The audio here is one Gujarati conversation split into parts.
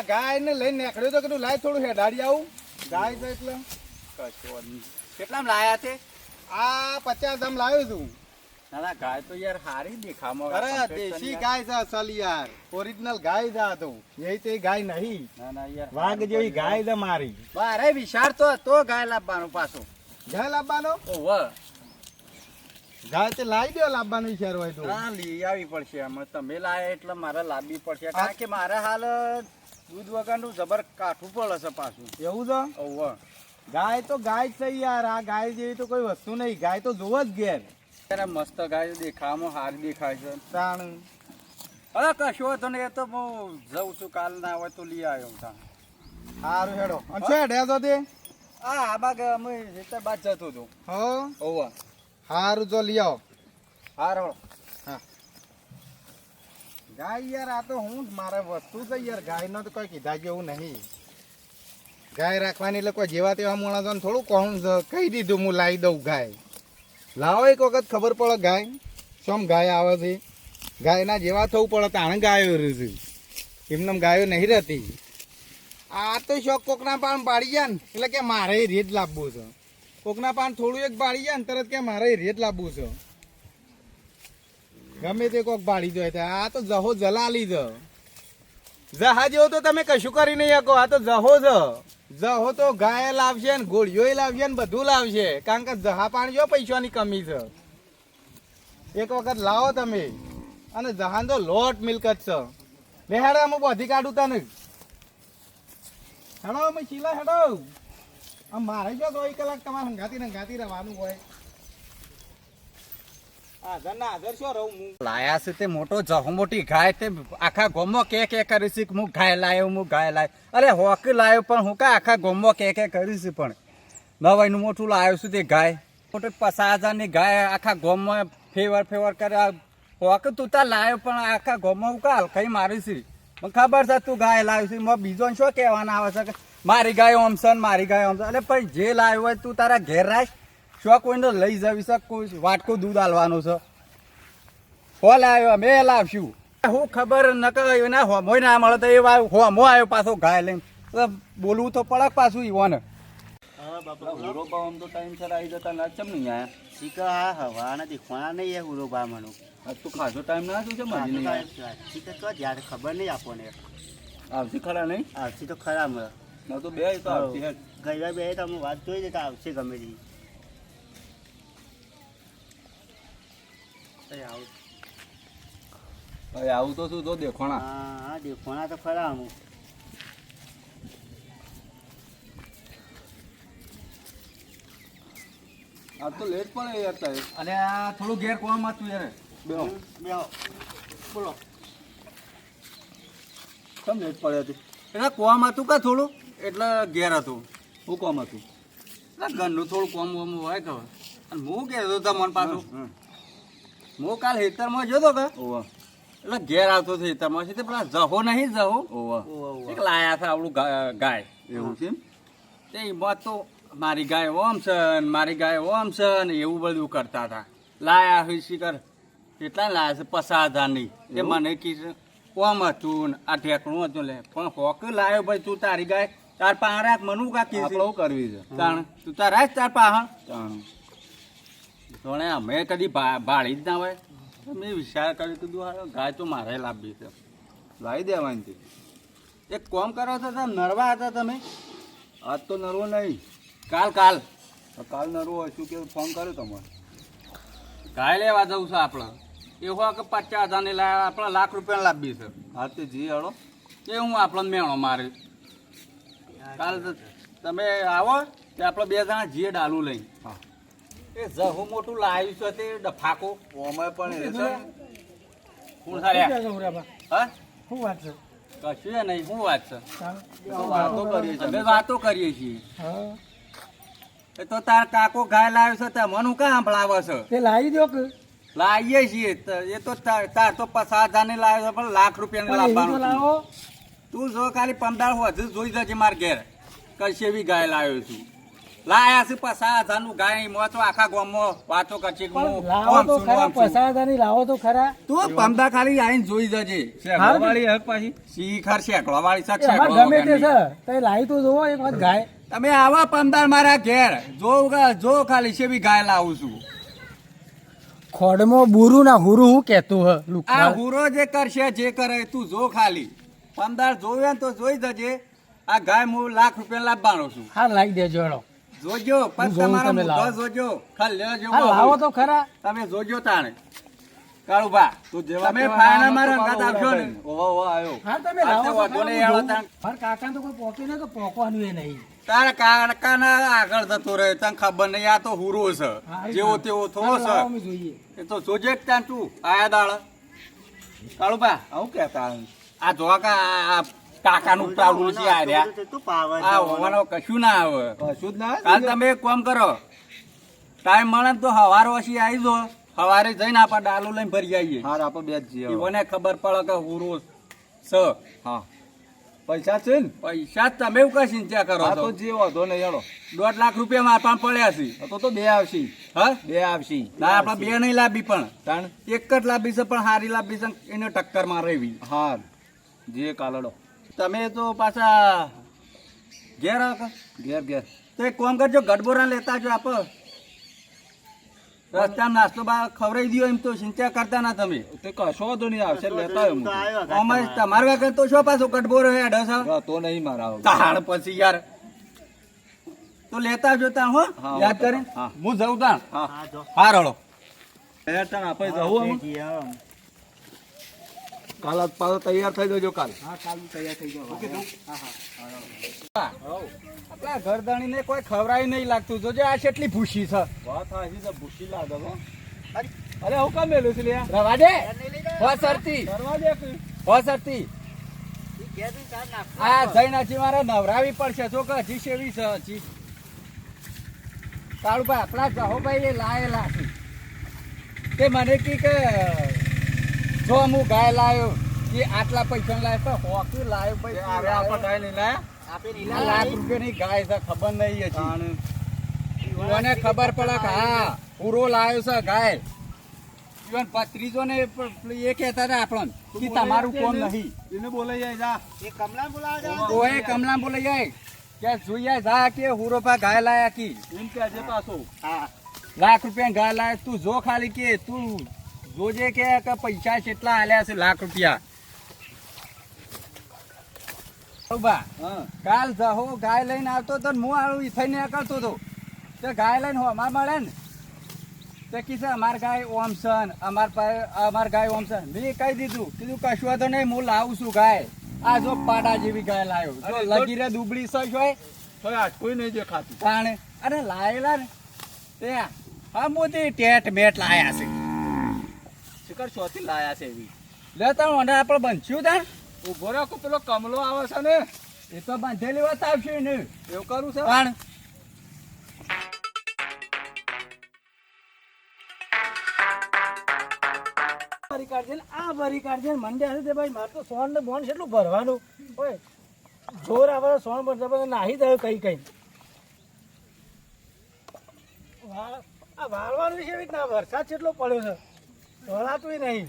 ગાય ને લઈને નીકળ્યો તો કીધું લાય થોડું હેડાડી આવું ગાય તો એટલે કેટલા લાયા તે? આ 50 દામ લાવ્યો છું. ના ગાય તો યાર હારી દેખામાં. અરે દેશી ગાય છે અસલ યાર, ઓરિજિનલ ગાય છે આ તો. એ તે ગાય નહીં, ના ના યાર વાઘ જેવી ગાય છે મારી. બારે વિચાર તો ગાય લાવવાનો પાછો. ગાય લાવવાનો? ઓહો ગાય તે લાવી દો, લાવવાનો વિચાર હોય તો. હા લઈ આવી પડશે. આમાં તમે લાયા એટલે મારે લાવવી પડશે, કારણ કે મારે હાલ દૂધ વગરનું જબર કાઠું પડે છે પાછું. એવું છે? ઓહો ગાય તો ગાય જ છે યાર, આ ગાય જેવી તો કોઈ વસ્તુ નહીં. ગાય તો જોવો જ ઘેર. ત્યારે મસ્ત ગાય દેખાવામાં હારી દેખાય છે. તાણ અરે કશો હતો ને, એ તો હું જઉં છું, કાલ ના હોય તો લઈ આવ્યો ત્યાં. સારું હેડો. અને શું હેડ્યા તો તે? આ બાગ અમે ખેતર બાદ જતો હતો. હો ઓહો સારું, જો લઈ આવો. હારો હા ગાય યાર આ તો હું મારે વસ્તુ છે યાર. ગાયનો તો કોઈ કીધા જેવું નહીં. ગાય રાખવાની એટલે કોઈ જેવા તેવા માણસોને થોડું કોણ કહી દીધું હું લાવી દઉં ગાય. લાવો એક વખત ખબર પડે ગાય શોમ ગાય આવે છે. ગાયના જેવા થવું પડે તાણે ગાયો રહે. એમને ગાયો નહીં રહેતી. આ તો શોખ કોકના પાન પાડી જાય ને એટલે કે મારે રેત લાવવું છે. કોકના પાન થોડું એક પાડી જાય ને તરત કે મારે રેત લાવવું છે. ગમે તે કોક પાડી દો. આ તો જહો જલાલી છે. જહા જેવો તો તમે કશું કરી નહીં શકો. આ તો જહો છે. જહો તો ગાય લાવશે ને ગોળીઓ લાવશે ને બધું લાવશે, કારણ કે જહા પાણી જો પૈસાની કમી છે. એક વખત લાવો તમે. અને જહાન તો લોટ મિલકત છે. બેહાડે અમે બધી કાઢું તને. હેડો અમે શીલા હેડો. આમ મારે જો 2 કલાક તમારે હંગાતી રહેવાનું હોય. લાયા છે તે મોટો જહો મોટી ગાય તે આખા ગોમમાં કે કરી છે કે હું ગાય લાવ્યો. અરે હોક લાવ્યો પણ હું કા આખા ગોમમાં કે કરી છે. પણ નવાઈનું મોટું લાવ્યો છું તે ગાય. મોટું 50,000ની ગાય આખા ગોમમાં ફેવર કરે. હોક તું તા લાવ્યો પણ આખા ગોમમાં હું કા હલકાઈ મારી છે. મને ખબર છે તું ગાય લાવ્યો છે. બીજો શું કહેવાના આવે છે કે મારી ગાય ઓમ છે મારી ગાય ઓમ છે. અરે ભાઈ જે લાવ્યો હોય તું તારા ઘેર રાખ. શું કોઈને લઈ જવી છે? કોઈ વાટકો દૂધ આલવાનું છે? હોલ આવ્યો અમે લાવશું. હું ખબર ન કહ્યું ના હોમોય ના મળે તો એ હોમો આવ્યો પાછો ગાય લઈને. બોલવું તો પડક પાછું ઈવોને. ટાઈમ સર આવી જતા ના ચમ નહીં આયા. શીખા હા હવાના દેખવાના નહીં હુરો બા મનો. તું ખાસો ટાઈમ ના શું છે મળી નહીં શીખા તો જ્યારે ખબર નહીં આપણને. આવશે ખરા નહીં? આવશે તો ખરા મળે. ના તો બે તો આવશે. ગયા બે તો અમે વાત જોઈ દેતા આવશે ગમે તે. આવું તો શું તો દેખોણા. હા દેખવાના તો ખરા અમુક. આ તો લેટ પડે યાર તારે. અને આ થોડું ઘેર કોમ હતું યાર. બેહો બોલો કેમ લેટ પડે હતું? એટલે કોમ હતું કા થોડું એટલે ઘેર હતું. શું કોમ હતું? ઘરનું થોડું કોમ હોય ખબર. અને હું કહેતો હતો મન પાછું હું કાલ હેતરમાં જોતો કે એટલે ઘેર આવતો હતો હેતરમાં. છે પેલા જહો નહીં જહો એક લાયા હતા આપણું ગાય. એવું છે તે એમાં તો મારી ગાય ઓમ છે ને મારી ગાય ઓમ છે ને એવું બધું કરતા હતા. લાયા હોય શિકર કેટલા લાયા છે 50,000ની. તે મને કીધું ઓમ હતું ને આ ઠેકણું હતું. લે પણ હોક લાવ્યો ભાઈ તું તારી ગાય તાર પાસે રાખ. મનું કા કીધું કરવી છે તાણ તું તાર રાખ તાર પાસે. તાણ અમે કદી ભાળી જ ના હોય. મેં વિચાર કર્યો કીધું ગાય તો મારે લાવવી છે, લાવી દેવાની. એક કોમ કરો છો તમે નરવા હતા તમે? આજ તો નરવો નહીં, કાલ નરવો હશું કે ફોન કર્યો તમારે. ગાય લેવા જવું છે આપણે. એવું કે 50,000ની લાવ્યા આપણે લાખ રૂપિયા લાવવી છે. હા તે જી હળો એ હું આપણને મેણો મારે. કાલ તમે આવો તે આપણે 2 જણા જીએ ડાલું લઈ. હા એ જહુ મોટું લાવ્યું છે તે ડફાકો ઓમે પણ શું સાર્યા હા શું વાત છે? કશું નહીં. શું વાત છે? વાતો કરીએ છીએ. એ તો તાર કાકો ગાય લાવ્યો છે તે મને કા સાંભળાવે છે? તે લાવી દો કે લાવીએ છીએ. એ તો તાર તો 50,000ની લાવ્યો છે પણ લાખ રૂપિયાની લાવવાનું. તું જો ખાલી 15 હજુ જોઈ જજે માર ઘેર કશી એવી ગાય લાવ્યો છું. લાયા છે 50,000 નું ગાય મો તો આખા ગામમાં વાતો કરશે કે પણ હું લાવો આમ તો છું, ખરા આમ છું. 50,000 લાવો તો ખરા. તું પમદા ખાલી આઈને જોઈ જજે શેકડોવાળી હક પાછી શીખર શેકડો વાળી એ અમારે ગમે તે છે તો લાવી તો જોવો એક વખત ગાય. તમે આવા પમદાર મારા ઘેર જો ખાલી છે બી ગાય લાવું છું ખોડમાં બુરું ના હુરું હું કેતું હ આ લુખા. હુરો જે કરશે જે કરે તું જો ખાલી પમદાર જોવે ને તો જોઈ જજે આ ગાય હું લાખ રૂપિયા લાવવાનો છું હા લાવી દેજો હેડો. જોજો હું પણ જોઉં તમારો તમે મુદ્દો લાવો. જોજો ખાલી લેજો હા લાવો તો ખરા. તમે જોજો તાણે કાળુભા તમે ફાયના મારા અંગાત આવશો ને હા તમે આ લાવો તો તો વાંધો ખરા, નહીં, હું હેડો જોઉં. તાણ. મારા કાકા તો કોઈ પોકે ને તો પોકવાનું એ નહીં. તારા કાકાના આગળ જતો રહે તને ખબર નહીં આ તો હુરો છે જેવો તેવો થોડો લાવો, છે અમે જોઈએ. એ તો જોજે જ ત્યાં તું આયા દાળ કાળુભા આવું કેતા આ જોકા આ કાકાનું પ્રાવડું છે આ રહ્યા તું પાવર આ હોવાનો કશું ના આવે કશું જ ના કાલ તમે એક કામ કરો ટાઈમ મળે ને તો હવાર વસી આવી જો હવારે જઈને આપણે ડાલુ લઈને ભરી આવીએ હાર આપો બે જ જઈએ હવે. મને ખબર પડે કે હુરો સ હા પૈસા છે ને પૈસા તમે એવું કઈ ચિંતા કરો હા છો તો જે વાંધો નહીં હેડો 1.5 લાખ રૂપિયા મારપા પડ્યા છે તો બે આવશે હા બે આવશે ના આપણે બે નહીં લાવી પણ તાણ એક જ લાવી છે પણ હારી લાવી છે એને ટક્કર માં રહેવી હાર જે કાલડો તમે તો પાછા ઘેર આવો કે? ઘેર ઘેર તો એક કામ કરજો ગડબોરા લેતા જો આપ રસ્તામાં નાસ્તો બા ખવડાવી દો એમ તો ચિંતા કરતા ના તમે તે કશો વાંધો નહીં આવશે લેતા આવ્યો તો આવ્યો ઘાટ અમે તમારો. તમારા વગર તો શું પાછો ગડબોરો હે અઢસો હું. તો નહીં મારા હવે. તાણ પછી યાર તો લેતા જો તાણ હો હા, યાદ કરી હા. હું જઉં તાણ હા હા જો હા રડો તૈયાર તાણ આપણે જવું આમ? જી, હમ. કાલ પાછો તૈયાર થઈ જજો કાલ હા કાલનું તૈયાર થઈ જાવ. આપણા ઘરધણી ને કોઈ ખવડાવી નહીં લાગતું જોજે આ કેટલી ભૂસી છે વાત હાજી તો ભૂસી લાગે હો. અરે હું કામ મેલું છે લ્યા રવા દે હો સરતી કરવા દે કે. હો સરતી ઈ ઘેર જઈને ચાર નાખો. આ જઈનાથી મારે નવરાવી પડશે જો કે હજી સેવી છે હજી તારું ભાઈ આપણા જહોભાઈ એ લાયેલા છે તે મને કી કે જો હું ગાય લાયો કે આટલા પૈસા લાવ્યો તો હોકી લાવ્યો તે આવે આપણે ગાય નહીં લાયા? આપે આ નીલા લાખ લાવી. રૂપિયાની ગાય છે ખબર નહીં હજી તાણ. મને ખબર પડે કે હા પૂરો લાવ્યો છે ગાય ઇવન પત્રીજો ને એ કહેતા હતા આપણને કે તમારું કોમ નહીં એને બોલાઈ જાય જા એ કમલા બોલાવા જાઓ. તો એ કમલા બોલે જાય કે જોઈએ જા કે હુરોપા ગાય લાયા કી એમ કહેજે પાછો હા લાખ રૂપિયા ગાય લાયા તું જો ખાલી કે તું જોજે કે પૈસા કેટલા આલ્યા છે લાખ રૂપિયા ઉભા હા કાલ જહો ગાય લઈને આવતો તો ને હું આવું થઈને નીકળતો હતો તે ગાય લઈને હો અમાર મળે ને તે કીધું અમાર ગાય ઓમ છે ને અમાર ગાય ઓમ છે મેં કહી દીધું કીધું કશું વાંધો નહીં હું લાવું છું ગાય આ જો પાડા જેવી ગાય લાવ્યો જો અરે, લગી રે દુબળી છે હોય તો આજ કોઈ નહીં દેખાતું તાણે અરે લાયેલા ને તે હા મોટી ટેટ મેટ લાયા છે શિખર શોથી લાયા છે એવી લેતા મને આપણે બનશું તાણ ઉભો રાખો પેલો કમલો આવે છે ને એ તો બાંધેલી વાત આવશે ને એવું કરું છે પણ ભરી કાઢજે ને આ ભરી કાઢજે ને મંડે હશે તે ભાઈ મારે તો સોન ને બોન કેટલું ભરવાનું ઓય જોર આવે તો સોન ભરતા બધા નાહી દયો કઈ કઈ આ વાળવાનું છે એવી રીતના વરસાદ કેટલો પડ્યો છે વળાતું નહીં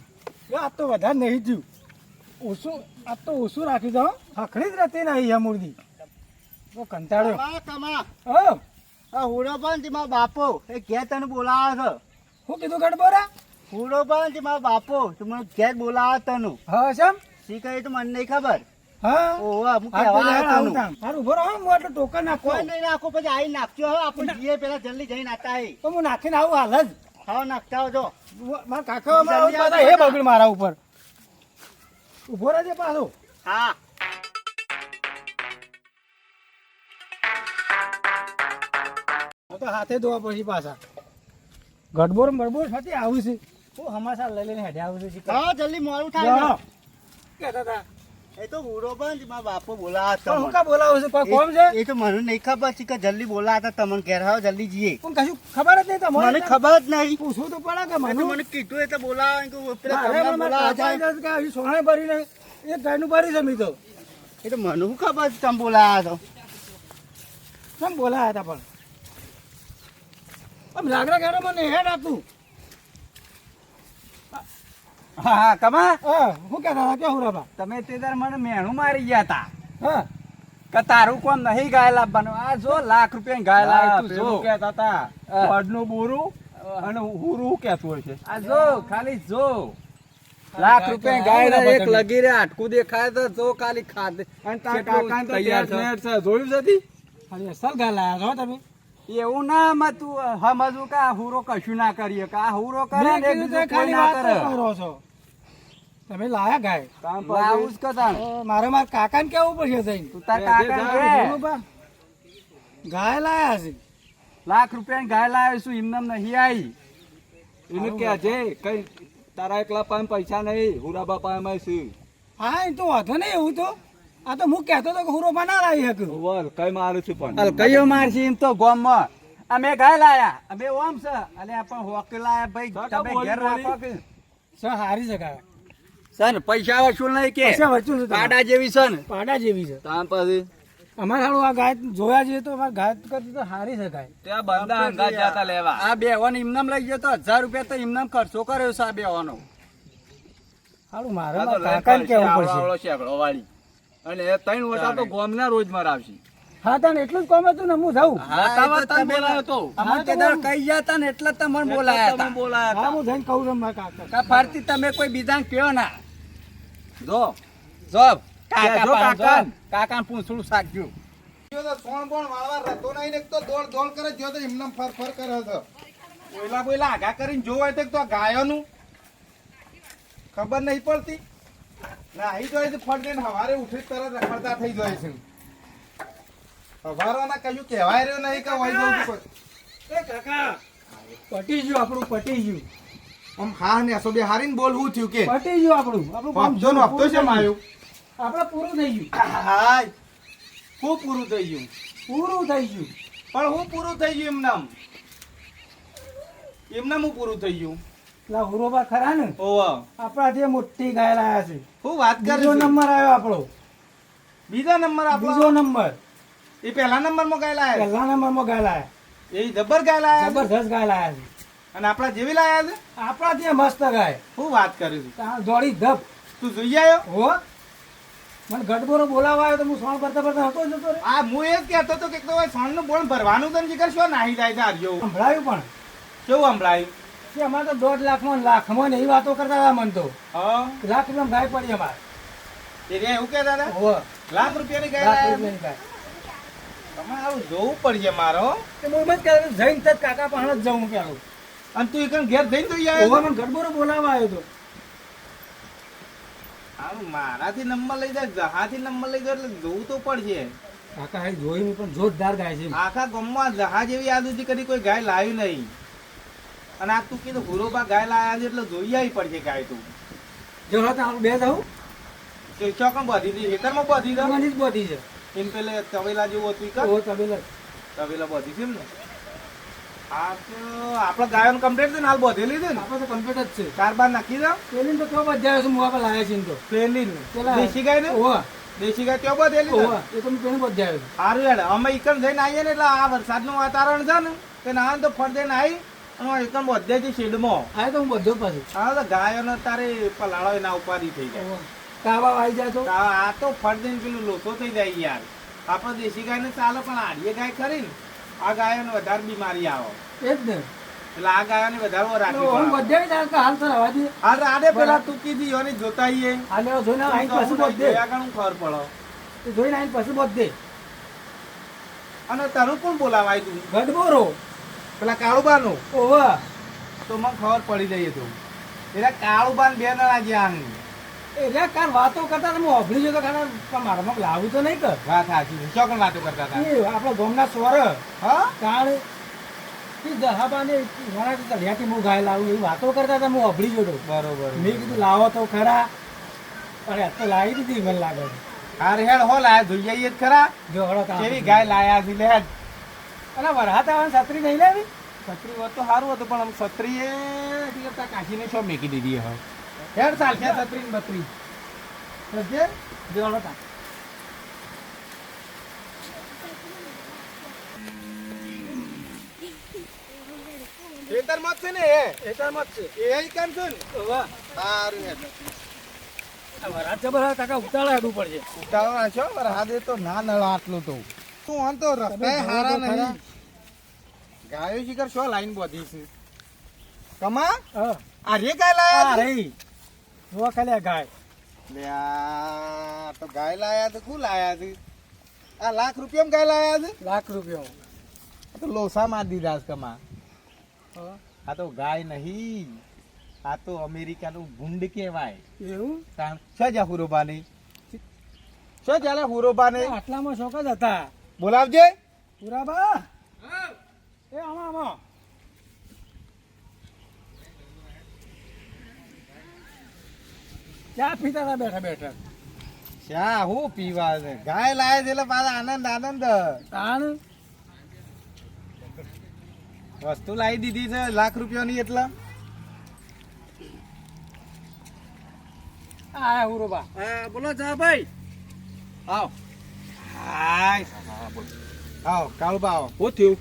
જો આજ તો વધારે નહીં જ્યું ઓછું આજ તો ઓછું રાખી દો હખણી જ રહેતી નહીં અમૂર્દી તો કંટાળ્યો કમા, કમા. હો આ હુડો પણ તે મારો બાપો એ ઘેર તને બોલાવે શું કીધું ગડબોરા છે હુડો પણ તે મારો બાપો તું મને ઘેર બોલાવે તને હા શેમ શી કહે તો મને નહીં ખબર હા ઓહો હું આ કહેવા પેલા આવ્યો આવું તને. તાણ. હારું ઉભો રહો હું એટલે ટોકન નાખો કોઈ નહીં નાખો પછી આવી નાખજો હવે આપણે જઈએ પેલા જલ્દી જઈને આતા હે તો હું નાખીને આવું હાલ જ હા નાખતા આવજો મારા કાકા હમણાં આવું જ પાછા હે બગડ મારા ઉપર ઉભો રહેજે પાછો હા હું તો હાથે ધોવા પછી પાછા ગડબોર બડબોર સાથે આવું છે હું હમાસા લઈ લઈને હેઠે આવું છું હા જલ્દી મોડું થાય જાઓ. છે. કહેતા હતા એ તો હુડો પણ તે મારો બાપો બોલાવે પણ હું તમને. કા બોલાવું છું કોઈ કોમ છે એ તો મને નહીં ખબર છે કે જલ્દી બોલાતા તમને ઘેર આવો જલ્દી જઈએ પણ કશું ખબર જ નહીં તમને મને ખબર જ નહીં પૂછવું તો પડે કે એ તો મને મને કીધું એટલે બોલાવે કે પેલા મારે કમલા પણ મારા બોલાવે કાકા જાય. કહે છે કે હજી સોનાએ ભરીને એક ગાયનું ભરી છે મી તો એ તો મને શું ખબર છે તમે બોલાવે તો કેમ બોલાયા હતા પણ આમ લાગડા ગાડો મને હેડ આપતું. હા હા કમા હા શું કહેતા હતા કે હુરાબા? તમે તે દર મને મેણું મારી ગયા તા હા કે તારું કોમ નહીં ગાય લાવવાનું. આ જો લાખ રૂપિયા ગાય લાવી તું જો કહેતા હતા હા. પડનું બોરું અને હુરું કહેતું હોય છે. આ જો ખાલી જો લાખ રૂપિયા ગાય ના એક લગી રે આટકું દેખાય તો જો ખાલી ખાધે અને તારા કેટલું કાકાને તો તૈયાર ટેટ છે. નેટ છે, જોયું છે તી? ખાલી અસલ ગાય લાયા છો તમે. એવું ના માં તું સમજવું કે આ હુરો કશું ના કરીએ કે આ હુરો કરે મેં ને કીધું બીજું તો કોઈ ખાલી ના વાતો કરે. કરો છો. તમે લાયા ગાય. કામ લાવું જ કદાચ. મારે મારા કાકાને કેવું પડશે જઈને. તું તાર જે કાકા જાય કે બોલો બા. ગાય લાયા છે. લાખ રૂપિયા ગાય લાવે છું એમને નહીં આવી. એને કહે છે કઈ તારા એકલા પાસે પૈસા નહીં, હુરાબા પાસે છે. હા એ તો વાંધો નહીં એવું તો. આ તો હું કહેતો હતો કે હુરોબા ના લાવી શકું. બોલ કઈ મારું છું પણ અલ કયો મારશે એમ તો ગામમાં અમે ગાય લાયા અમે ઓમ છે અને આપણ હોકે લાયા ભાઈ કાકા તમે બોલી ઘેર બોલી. રાખો કે સર હારી છે ગાય. સર પૈસા વસૂલ નહીં કે પૈસા વચ્ચું છે તમારે. પાડા જેવી છે ને પાડા જેવી છે. તામ પછી અમારે હાલું આ ગાય જોયા જઈએ તો અમારે ગાય કરતી તો હારી છે ગાય. ત્યાં બંદા હંગાત જતા લેવા. આ બેવાનો ઇમનામ લઈ ગયો તો 1000 રૂપિયા તો ઇમનામ ખર્ચો કર્યો છે આ બેવાનો. હાલું મારે આ તો મારા કાકાને કેવું આવડો પડશે. આવડો શેકડો વાળી. અને એ ત્રણ વર્ષ તો ગોમના રોજ મરાવશે. હા તને એટલું જ કામ હતું ને હું જાઉં. બતાવવા એ તો તને તમે બોલાયો તો. અમે તે દાડે કહી ગયા હતા ને એટલે જ તમને બોલાયા તમે હતા બોલાયા હા હતા. હું જઈને કહું છું મારા કાકા. કા ફરતી તમે કોઈ બીજાને કહો ના જો જો કહેજો કાકાને. કાકા પૂછડું સાચું જો તો સોણ બોણ વાળવા રહેતો નહીં ને એક તો દોડ દોડ કરે જો તો એમને ફર ફર કરે છે બોયલા બોયલા આગા કરીને જોવાય તો આ ગાયોનું ખબર નહીં પડતી નાહી જાય છે ફટ દઈને હવારે ઉઠી તરત રખડતા થઈ જાય છે હવારોના કશું કહેવાય રહ્યો નહીં કે વહી જવું છું કોઈ. એ કાકા પટી ગયું આપણું પટી ગયું. આમ હા ને અસો બે હારીને બોલવું થયું કે પટી ગયું આપણું કામ હપ્તો નો હપ્તો છે માયો આપણે પૂરું થઈ ગયું. હાય હું પૂરું થઈ ગયું પૂરું થઈ ગયું. પણ હું પૂરું થઈ ગયું એમનામ હું પૂરું થઈ ગયું પેલા હુરોબા ખરા ને ઓવા આપણા જે મોટી ગાય લાયા છે. હું વાત બીજો કરું છું નંબર આવ્યો આપણો. બીજા નંબર બીજો આપણો નંબર. એ પહેલા નંબર માં ગાય લાયા પહેલા નંબરમાં ગાય લાયા. એ જબર ગાય લાયા છે. જબરજસ્ત ગાય લાયા છે. અને આપણા જેવી લાયા છે આપણા ત્યાં મસ્ત ગાય. હું વાત કરું છું ત્યાં દોડી ધપ. તું જોઈ આવ્યો હો મને ગઢબોરો બોલાવા આવ્યો તો હું સોણ કરતા કરતા હતો જતો રે. આ હું એ જ કહેતો હતો કે સોનનું બોણ ભરવાનું તને જીગર શું નાહી જાય છે આર્યો સંભળાયું પણ કેવું સંભળાયું કે અમારે તો 1.5 લાખમાં ને એવી વાતો કરતા હતા મને તો. હા લાખ રૂપિયા ગાય પડી અમારે. એ રહ્યા એવું કહેતા હતા હો લાખ રૂપિયાની ગાય લાખ લાયા રૂપિયાની ગાય. તમારું જોવું પડશે મારો તે હું એમ જ કહેતો હતો, જઈને તરત કાકા પાસે જ જાઉં પેલું. અને તું એકણ ઘેર જઈને જોઈ ઓવા આવ્યો મને ગઢબોરો બોલાવા આવ્યો તો. આમ મારાથી નંબર લઈ જાય જહાથી નંબર લઈ જાય એટલે જોવું તો પડશે કાકા એ જોઈ નહીં પણ જોરદાર ગાય છે. આખા ગામમાં જહાજ એવી યાદ સુધી કદી કોઈ ગાય લાવી નહીં અને આ તું કીધું હુરોબા ગાય લાયા છે એટલે જોઈ આવી પડશે ગાય તું જો હા તો આપણે બે જાઉં કે ચોકણ બધી હતી ખેતરમાં બધી હતી તમારી જ બધી છે. એમ પેલે તવેલા જેવું હતું ઈ કર ઓ તબેલા. તવેલા બધી છે એમ ને આ તો આપડે ગાયોને કમ્પ્લેટ છે ને હાલ બધેલી છે ને આપણે તો કમ્પ્લીટ જ છે. 4 બાર નાખી દો પેલી તો તો બધા છે મુવા પર લાયા છે એમ તો. પેલી ને પેલા દેશી ગાય ને ઓવા દેશી ગાય ત્યાં બધેલી છે ઓવા એ તો મેં પેલી બધા આવ્યો. સારું યાર અમે એકણ જઈને આવીએ ને એટલે આ વરસાદનું વાતાવરણ છે ને કે ના તો ફળ દઈને આવી અને એકણ બધે છે શેડમાં આ તો હું બધો પાછું. હા તો ગાયોને તારે પલાળો એના ઉપાધિ થઈ જાય ઓવા. કાવા આવી જાય તો આ તો ફળ દઈને પેલું લોસો થઈ જાય યાર આપણે દેશી ગાયને ચાલે પણ આડીએ ગાય ખરી ને આ ગાયોને વધારે બીમારી આવે એ જ ને. એટલે આ ગાયોને વધારે રાખવી ઓમ પડે. બધા જાય કે હાલ સર હવા દે. હાલ આડે પેલા તું કીધી એની જોતા આવીએ. હાલે હવે જોઈને આવીને પાછું બધે. જોયા ઘણું ખબર પડે એ જોઈને આવીને પાછું બધે. અને તારું કોણ બોલાવાય તું ગઢબોરો પેલા કાળુબાનું ઓવા. તો મને ખબર પડી જઈએ તું એટલે કાળુબાન બે નળા જ્યાં એટલે કાલ વાતો કરતા હતા, હું અભળી જતો ખાના પણ મારામાં લાવું તો નહીં કર. વાત સાચી છે ચોકન વાતો કરતા હતા એ આપણા ગામના સ્વર હા કાળ એ દહાબાને ઘણા તળિયાથી હું ગાય લાવું એવી વાતો કરતા હતા, હું અભળી જતો. બરોબર મેં કીધું લાવો તો ખરા પણ આ તો લાવી દીધી મને લાગે છે. હાર હેડ હો લાયા જોઈ આવીએ જ ખરા જો હળો તો કેવી ગાય લાયા છે લે હેડ. અને વરસાદ આવવાની છત્રી નહીં લાવી. છત્રી હોત તો સારું હતું પણ આમ છત્રી એ કાશીને છો મેકી દીધી હવે હેડ ચાલશે છત્રી ને બત્રી સમજે જો હળો તા. ખેતરમાં જ છે ને ખેતરમાં જ છે. એ કામ છે ને વાહ. સારું હેડ આ વરાત જબર આવે, કાકા ઉતાળા હેડવું પડશે. ઉતાવળા છો પર હાથે તો ના નળા આટલું તો તું આમ તો રસ્તા હારા નહીં ગાયો શિખર શું લાઈન બોધી છે કમા હા. આ રે ગાય આ લાયા રહી. જોવા ખાલી આ ગાય. લે આ તો ગાય લાયા તો શું લાયા છે આ લાખ રૂપિયામાં ગાય લાયા છે લાખ રૂપિયા. આ તો લોસા માર દીધા છે કમા હા. આ તો ગાય નહીં આ તો અમેરિકાનું ભૂંડ કહેવાય એવું? શું જા હુરોબાની શું ચાલે હુરોબાની આટલામાં શોખ જ હતા. બોલાવજે પુરાબા. એ આમાં આમાં. ચા પીતા હતા બેઠા બેઠા. શા હું પીવા છે ગાય લાયા છે એટલે પાછા આનંદ આનંદ તાણ. વસ્તુ લાવી દીધી છે લાખ રૂપિયાની એટલે આ હુરોબા. બોલો જા ભાઈ. આવ હાય આવ કાળુબા આવો શું થયું?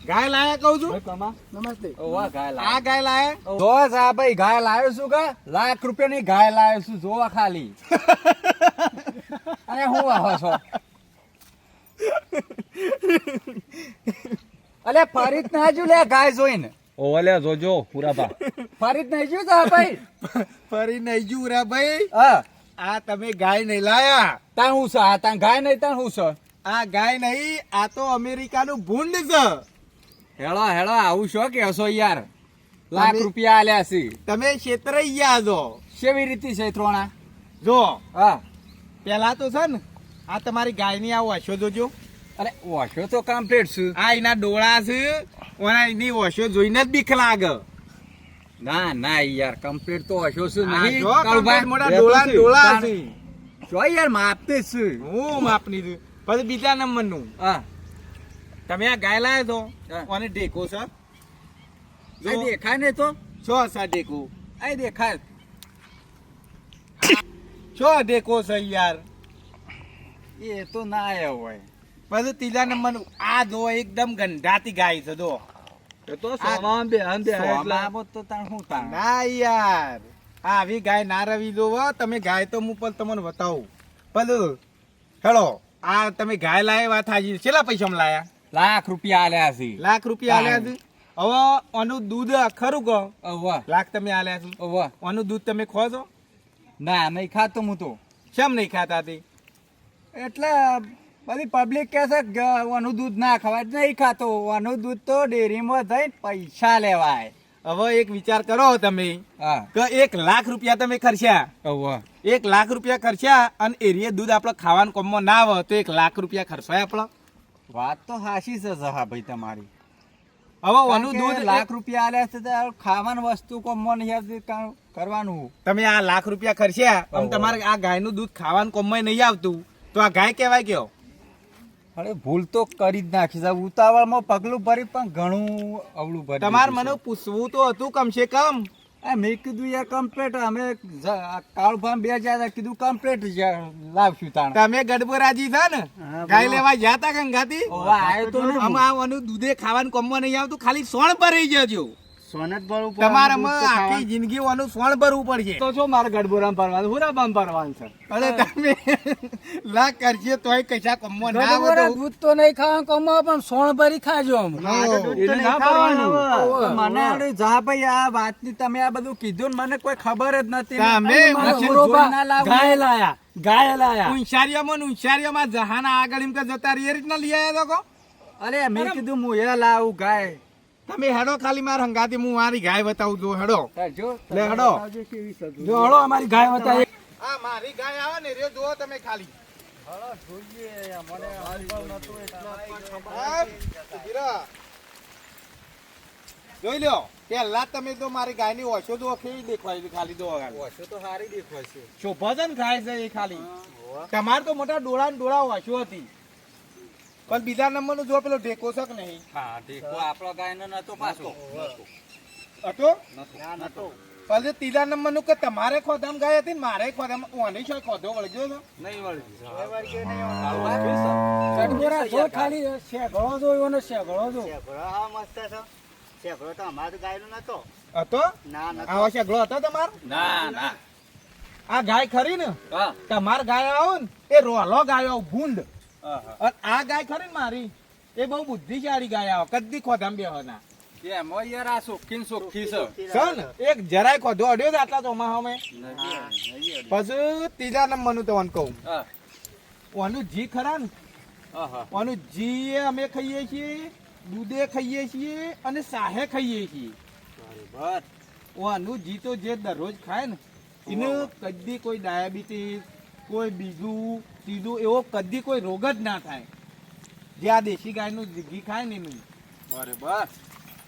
ગાય લાયા કહું છું કમા નમસ્તે. ઓવા ગાય આ ગાય લાયા જો જા ભાઈ ગાય લાવ્યો છું કે લાખ રૂપિયાની ગાય લાવ્યો છું જોવા ખાલી. અને હું આવો છો અલે ફરીદ ના હજુ લે ગાય જોઈને. ઓલે જોજો પુરાબા. ફરીદ ના હજુ જા ભાઈ. ફરી નહીં જુરા ભાઈ હા આ તમે ગાય નહીં લાયા તાણ હું છે આ તાણ ગાય નહીં તાણ હું છે. આ ગાય નહીં આ તો અમેરિકાનું ભૂંડ છે હેળો હેળો આવું છો કે હશો યાર. લાખ રૂપિયા આલ્યા છે. તમે છેતરાઈ ગયા છો કેવી રીતે છે ત્રોણા? જો હા પેલા તો છે ને આ તમારી ગાયની આ વાશો જોજો અરે ઓછો તો કમ્પ્લીટ છે. આ એના ડોળા છે ઓના એની વાશો જોઈને જ બીક લાગે ના ના યાર કમ્પ્લીટ તો હશો છે આ નહીં જો કાળુભા? complete મોટા ડોળા ને ડોળા છે જો યાર માપતે છે. હું માપની છું પછી બીજા નંબરનું હા તમે આ ગાય લાયા છો હા. અને ઢેકો છે આ દેખાય ને તો છો સા ઢેકો આ દેખાય. છો ઢેકો છે યાર એ તો ના આવ્યો હોય. પછી ત્રીજા નંબરનું આ જો એકદમ ગંધાતી ગાય છે જો એ તો સોમાં સોમાં તો તાણ હું તાણ. ના યાર આ આવી ગાય ના રવી જોવો તમે ગાય તો હું પણ તમને બતાવું પણ હેલો આ તમે ગાય લાયા વાત હાજી કેટલા પૈસામાં લાયા લાખ રૂપિયા આલ્યા છે. લાખ રૂપિયા આલ્યા છે હવે આનું દૂધ ખરું કહો ઓવા લાખ તમે આલ્યા છો ઓવા આનું દૂધ તમે ખો છો ના નહીં ખાતો હું તો. કેમ નહીં ખાતા તે એટલે બધી પબ્લિક કહે છે કે આનું દૂધ ના ખવાય નહીં ખાતો. આનું દૂધ તો ડેરીમાં જઈને પૈસા લેવાય. હવે એક વિચાર કરો તમે હા કે 1 લાખ રૂપિયા તમે ખર્ચ્યા ઓવા 1 લાખ રૂપિયા ખર્ચ્યા અને એરિયે દૂધ આપણે ખાવાનું કોમમાં ના આવે તો 1 લાખ રૂપિયા ખર્ચાય આપણે વાત તો હાશી છે જહા ભાઈ તમારી. હવે આનું કારણ કે દૂધ લાખ રૂપિયા આલ્યા છે તો ખાવાની વસ્તુ કોમમાં નહીં આવતી કારણ કરવાનું. તમે આ લાખ રૂપિયા ખર્ચ્યા અને ઓહો. તમારે આ ગાયનું દૂધ ખાવાનું કોમમાં નહીં આવતું તો આ ગાય કહેવાય કયો અરે ભૂલ તો કરી જ નાખી છે. ઉતાવળમાં પગલું ભરી પણ ઘણું અવળું ભરી તમારે દીધું મને છે. પૂછવું તો હતું કમસે કમ આ મેં કીધું યાર કમ્પ્લેટ અમે કાળુભાઈ બે જ્યાં કીધું કમ્પ્લેટ લાવશું તાણ. તમે ગડબરાજી છે ને હા, ગાય બોલો. લેવા ગયા તા ગંગાથી ઓવા આયો તો ને હું. આનું દૂધે ખાવાનું કોમમાં નહીં આવતું ખાલી સોણ ભરાઈ જજો સોનત ભરવું પડે. તમારે દૂધ તો આખી ખાવાનું. જિંદગી આનું સોણ ભરવું પડશે તો શું મારે ગડબોરામ ભરવાનું હુરાબામ ભરવાનું છે. અરે તમે લાખ કરશે તોય કશા કોમમાં ના આવે ગડબોરા તો દૂધ તો નહીં ખાવાનું કમાવો પણ સોણ ભરી ખાજો આમ. મારે તો દૂધ તો એને નહીં ના ખાવાનું. ભરવાનું. મને આવડે જા ભાઈ આ વાતની તમે આ બધું કીધું ને મને કોઈ ખબર જ નથી. તમે અને મારા મશીન હુરોબા જોઈ ના લાવવું. ગાય લાયા ગાય લાયા. ઉંશારિયામાં જહાના આગળ એમ કે જતા રહી એ રીતના લઈ આવ્યા તો અરે મેં કીધું હું એ લાવું ગાય. તમે હેડો ખાલી માર હંગાથી હું મારી ગાય બતાવું છું હેડો જો લે હેડો જો હળો અમારી ગાય હતા એ. આ મારી ગાય આવે ને રે જુઓ તમે ખાલી હા, ઉભી જોઈ લ્યો પેલા તમે તો મારી ગાય ની ઓછો તો કેવી દેખવાય છે ખાલી દો ઓછો તો સારી દેખાય છે. શોભાજન ખાય છે એ ખાલી તમારે તો મોટા ડોળા ને ડોળા ઓછો હતી પણ બીજા નંબર નું જો પેલો ઢેકો છે કે નહીં હા દેખો આપણો ગાયનો નતો પાછો. હતો પછી ત્રીજા નંબર નું કે તમારે ખોદામ ગાય હતી ને મારે ખોદામ ઓને શું ખોદો વળગ્યો છે નહીં વળી. ગડબોરા જો ખાલી શેગળો જો એનો શેગળો જો. હા, મસ્ત છે. શેકડો તો અમારે તો ગાયનો નતો. હતો ના નતો. આવો શેગડો હતો તમાર ના ના આ ગાય ખરી ને હા તમાર ગાય આવો ને એ રોલો ગાયો ભૂંડ હા અને આ ગાય ખરી ને મારી એ બહુ બુદ્ધિશાળી ગાય આવો કદી ખોધામ બેહના એમાં યાર આ સુખી ને સુખી છે સન એક જરાય ખોધો અડ્યો જ આટલા ચોમા અમે નહીં પછી ત્રીજા નંબરનું તમને કહું હા ઓનું જી ખરા ને હા ઓનું જી એ અમે ખાઈએ છીએ દૂધે ખાઈએ છીએ અને સાહે ખાઈએ છીએ બરાબર ઓનું જી તો જે દરરોજ ખાય ને એને કદી કોઈ ડાયાબિટીસ કોઈ બીજું ત્રીજું એવો કદી કોઈ રોગ જ ના થાય જે આ દેશી ગાયનું ઘી ખાય ને એનું બરાબર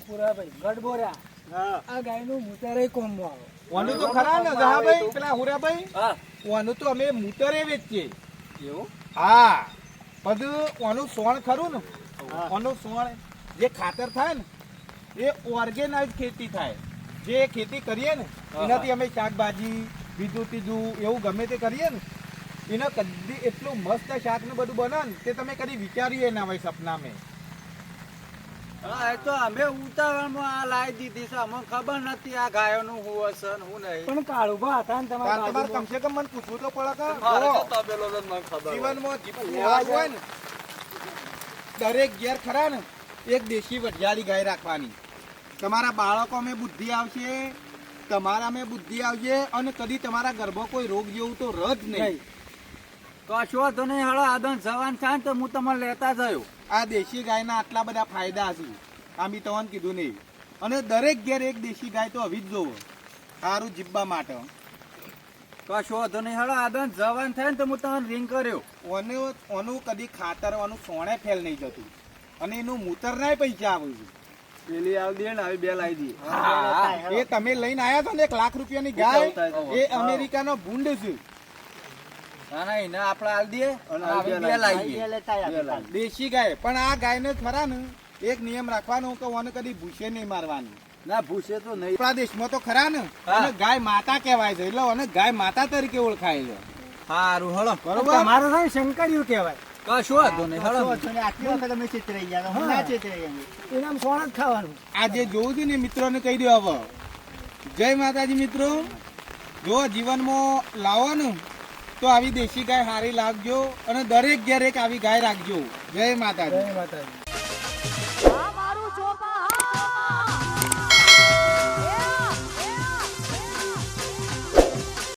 પુરાભાઈ ગડબોર્યા હા. આ ગાયનું મૂતરે કોમમાં આવે. ઓનું તો ખરા ને જહાભાઈ પેલા હુરાભાઈ હા ઓનું તો અમે મૂતરે વેચીએ એવું હા બધું ઓનું સોણ ખરું ને હા. ઓનું સોણ જે ખાતર થાય ને એ ઓર્ગેનાઇઝ ખેતી થાય જે ખેતી કરીએ ને એનાથી અમે શાકભાજી બીજું ત્રીજું એવું ગમે તે કરીએ ને એના કદી એટલું મસ્ત શાક ને બધું બને ને તે તમે કદી વિચારીએ ના હોય સપના મેં હા એ તો અમે ઉતાવળમાં આ લાવી દીધી છે અમને ખબર નથી આ ગાયોનું હું હશે ને હું નહીં પણ કાળુભા હતા ને તાર તમારે તમારા કમસે કમ મને પૂછવું તો પડે કે મારે બોલો, તો તબેલો છે ને મને ખબર હોય. જીવનમાં જીવવું હોય ને દરેક ઘેર ખરા ને એક દેશી વઢિયાળી ગાય રાખવાની તમારા બાળકો અમે બુદ્ધિ આવશે તમારા મેં બુદ્ધિ આવશે અને કદી તમારા ગર્ભમાં કોઈ રોગ જેવું તો રજ નહીં કશો તો નહીં હળો આદન જવાન થાય ને તો હું તમને લેતા જયો આ દેશી ગાયના આટલા બધા ફાયદા છે આ મેં તમને કીધું નહીં અને દરેક ઘેર એક દેશી ગાય તો આવી જ જોવો સારું જીવવા માટે કશો તો નહીં હળો આદન જવાન થાય ને તો હું તમને રિંગ કર્યો ઓનું કદી ખાતર ઓનું સોણે ફેલ નહીં જતું અને એનું મૂતર નાય પૈસા આવે છે પેલી આવી દે ને આવી બે લાવી દઈએ એ તમે લઈને આયા છો ને 1 લાખ રૂપિયાની ગાય ઉતાવળ એ અમેરિકાનો ભૂંડ છે ના ના એને આપણે આલી દઈએ અને આવી બે લાવીએ બે લેતા આવ્યા. દેશી ગાય પણ આ ગાયને ખરા ને એક નિયમ રાખવાનો કે ઓને કદી ભૂસે નહીં મારવાની ના ભૂસે તો નહીં આપણા દેશમાં તો ખરા ને હા. અને ગાય માતા કહેવાય છે એટલે ઓને ગાય માતા તરીકે ઓળખાય છે સારું હળો બરોબર તમારે થાય શંકર્યું કહેવાય. કશો વાંધો નહીં હળો તો ને આટલી વખત અમે છેતરાઈ ગયા અમે ના છેતરાઈ અમે. એનામ સોણ જ ખાવાનું. આ જે જોવું છે ને મિત્રોને કહી દો હવે જય માતાજી મિત્રો જો જીવનમાં લાવવાનું તો આવી દેશી ગાય હારી લાવજો અને દરેક ઘેર એક આવી ગાય રાખજો જય માતાજી જય માતાજી.